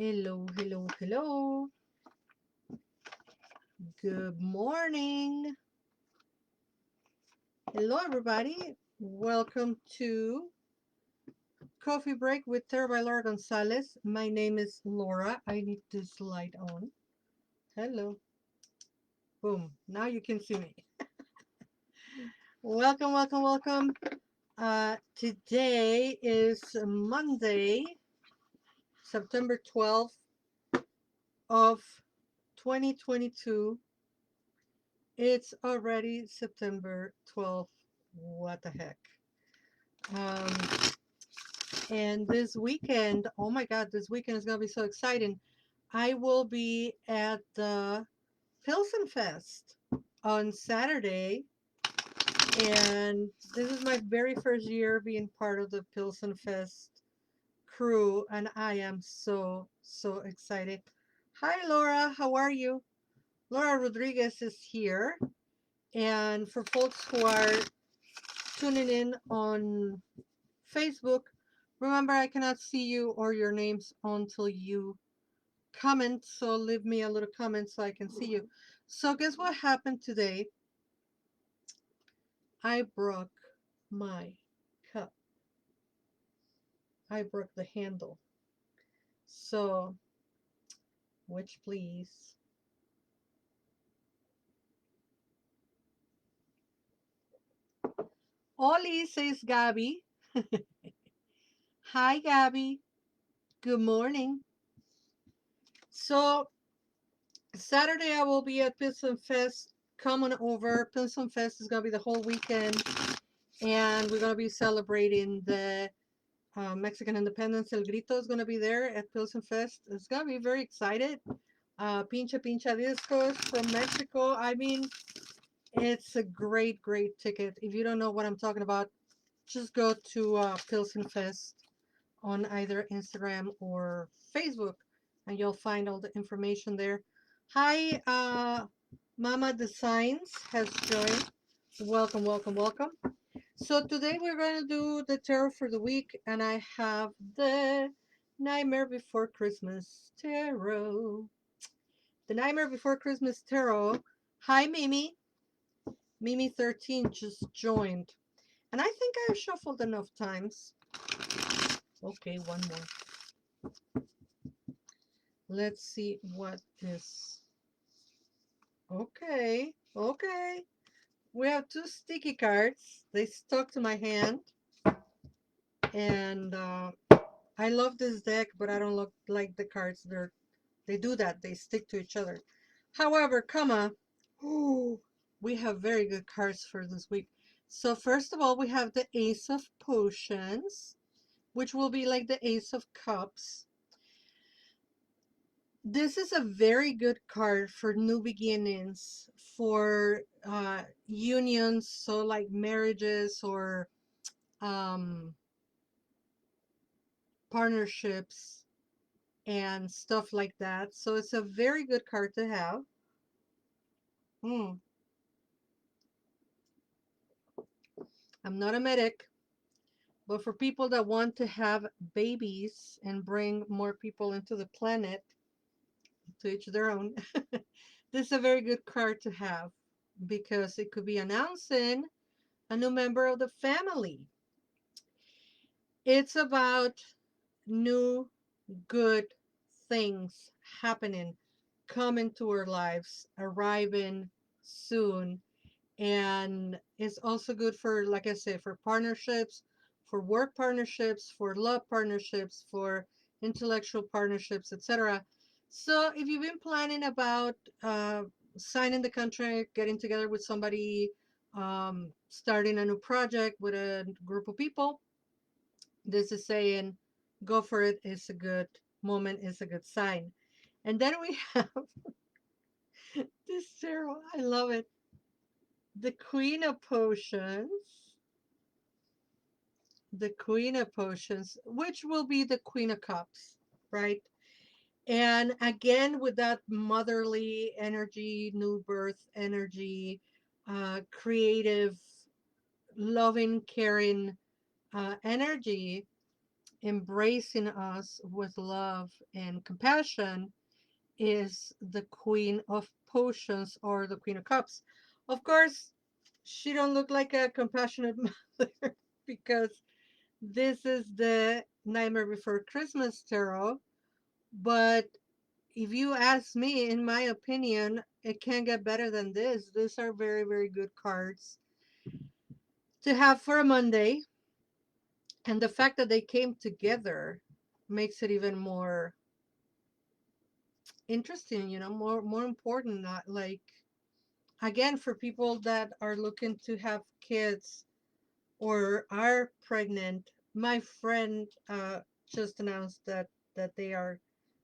Hello, hello, hello. Good morning. Hello, everybody. Welcome to Coffee Break with Terra by Laura González. My name is Laura. I need this light on. Hello. Boom. Now you can see me. Welcome, welcome, welcome. Today is Monday, September 12th of 2022. It's already September 12th. What the heck? Um, and this weekend, oh my God, this weekend is going to be so exciting. I will be at the Pilsen Fest on Saturday, and this is my very first year being part of the Pilsen Fest crew, and I am so excited. Hi, Laura, how are you? Laura Rodriguez is here, and for folks who are tuning in on Facebook, remember I cannot see you or your names until you comment, so leave me a little comment so I can see you. So guess what happened today? I broke my cup. I broke the handle. So, which please. Oli, says Gabby. Hi, Gabby. Good morning. So, Saturday I will be at Pilsen Fest. Come on over. Pilsen Fest is going to be the whole weekend. And we're going to be celebrating the Mexican independence. El Grito is going to be there at Pilsen Fest. It's going to be very excited. Pincha Pincha Discos from Mexico. I mean, it's a great ticket. If you don't know what I'm talking about, just go to Pilsen Fest on either Instagram or Facebook, and you'll find all the information there. Hi, Mama Designs has joined. Welcome, welcome, welcome. So today we're going to do the tarot for the week, and I have the Nightmare Before Christmas tarot. The Nightmare Before Christmas tarot. Hi, Mimi. Mimi 13 just joined. And I think I've shuffled enough times. Okay, one more. Let's see what is. Okay, okay. We have two sticky cards. They stuck to my hand. And I love this deck, but I don't look like the cards. They do that. They stick to each other. However, ooh, we have very good cards for this week. So first of all, we have the Ace of Potions, which will be like the Ace of Cups. This is a very good card for new beginnings, for unions, so like marriages or um, partnerships and stuff like that. So it's a very good card to have. Mm, I'm not a medic, but for people that want to have babies and bring more people into the planet, to each their own, this is a very good card to have because it could be announcing a new member of the family. It's about new good things happening, coming to our lives, arriving soon. And it's also good for, like I said, for partnerships, for work partnerships, for love partnerships, for intellectual partnerships, etc. So if you've been planning about signing the contract, getting together with somebody, starting a new project with a group of people, this is saying go for it. It's a good moment, it's a good sign. And then we have this tarot. I love it. The Queen of Potions. The Queen of Potions, which will be the Queen of Cups, right? And again, with that motherly energy, new birth energy, creative, loving, caring energy, embracing us with love and compassion is the Queen of Potions or the Queen of Cups. Of course, she don't look like a compassionate mother because this is the Nightmare Before Christmas tarot. But if you ask me, in my opinion, it can't get better than this. These are very, very good cards to have for a Monday. And the fact that they came together makes it even more interesting, more important. Not like, again, for people that are looking to have kids or are pregnant. My friend just announced that they are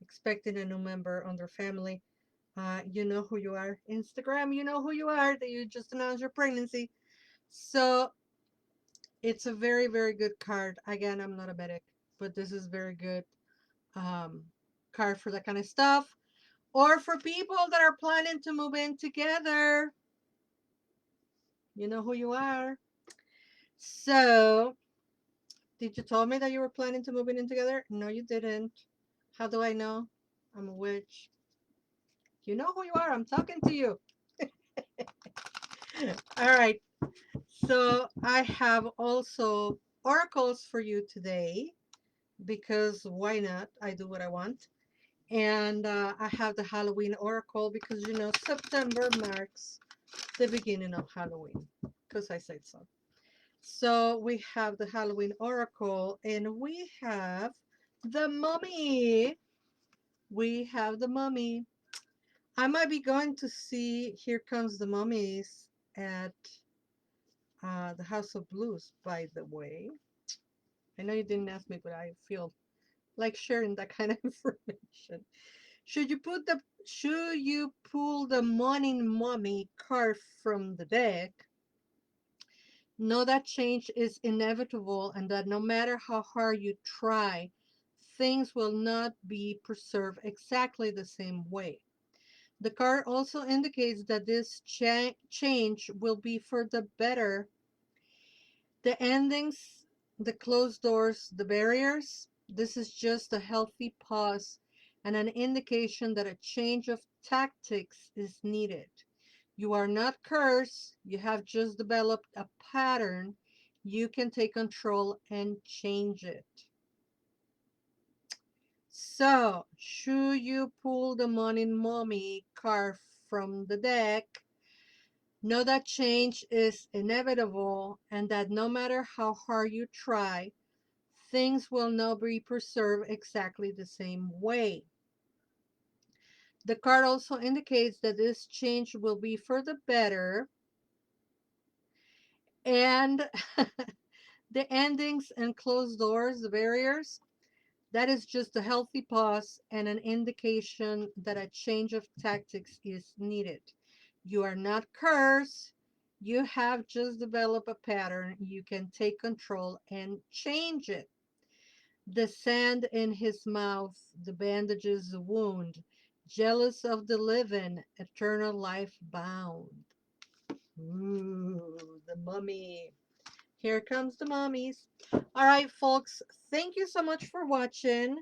expecting a new member on their family. You know who you are. Instagram, you know who you are, that you just announced your pregnancy. So it's a very, very good card. Again, I'm not a medic, but this is very good um, card for that kind of stuff. Or for people that are planning to move in together. You know who you are. So, did you tell me that you were planning to move in together? No, you didn't. How do I know? I'm a witch. You know who you are. I'm talking to you. All right. So I have also oracles for you today because why not? I do what I want. And I have the Halloween oracle because September marks the beginning of Halloween because I said so. So we have the Halloween oracle and we have the mummy. We have the mummy. I might be going to see Here Comes the Mummies at the House of Blues, by the way. I know you didn't ask me, but I feel like sharing that kind of information. Should you pull the morning mummy card from the deck? Know that change is inevitable and that no matter how hard you try, things will not be preserved exactly the same way. The card also indicates that this change will be for the better. The endings, the closed doors, the barriers, this is just a healthy pause and an indication that a change of tactics is needed. You are not cursed, you have just developed a pattern. You can take control and change it. So, should you pull the Morning Mommy card from the deck? Know that change is inevitable and that no matter how hard you try, things will not be preserved exactly the same way. The card also indicates that this change will be for the better and the endings and closed doors, the barriers, that is just a healthy pause and an indication that a change of tactics is needed. You are not cursed. You have just developed a pattern. You can take control and change it. The sand in his mouth, the bandages, the wound, jealous of the living, eternal life bound. Ooh, the mummy. Here comes the mummies. All right, folks, thank you so much for watching.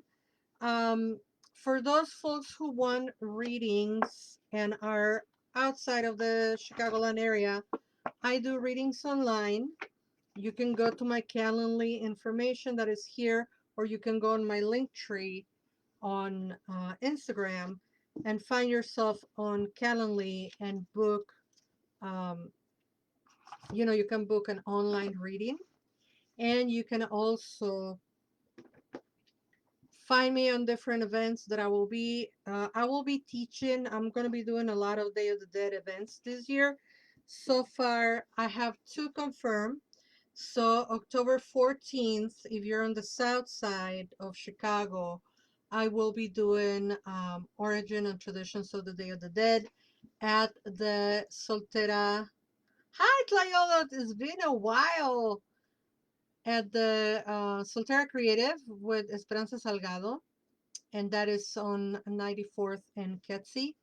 Um, for those folks who want readings and are outside of the Chicagoland area, I do readings online. You can go to my Calendly information that is here, or you can go on my link tree on Instagram and find yourself on Calendly and book. Um, you can book an online reading, and you can also find me on different events that I will be teaching. I'm going to be doing a lot of Day of the Dead events this year. So far I have two confirmed. So October 14th, if you're on the south side of Chicago, I will be doing Origin and Traditions of the Day of the Dead at the Soltera. Hi Tlayola, it's been a while. At the Soltera Creative with Esperanza Salgado, and that is on 94th and Ketsi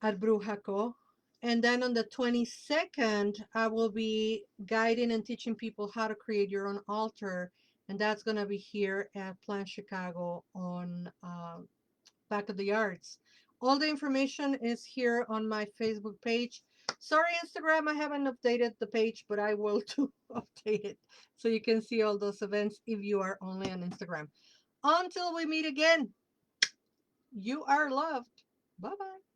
at Brujaco. And then on the 22nd, I will be guiding and teaching people how to create your own altar and that's going to be here at Plant Chicago on Back of the Yards. All the information is here on my Facebook page. Sorry, Instagram, I haven't updated the page, but I will to update it so you can see all those events if you are only on Instagram. Until we meet again, you are loved. Bye bye.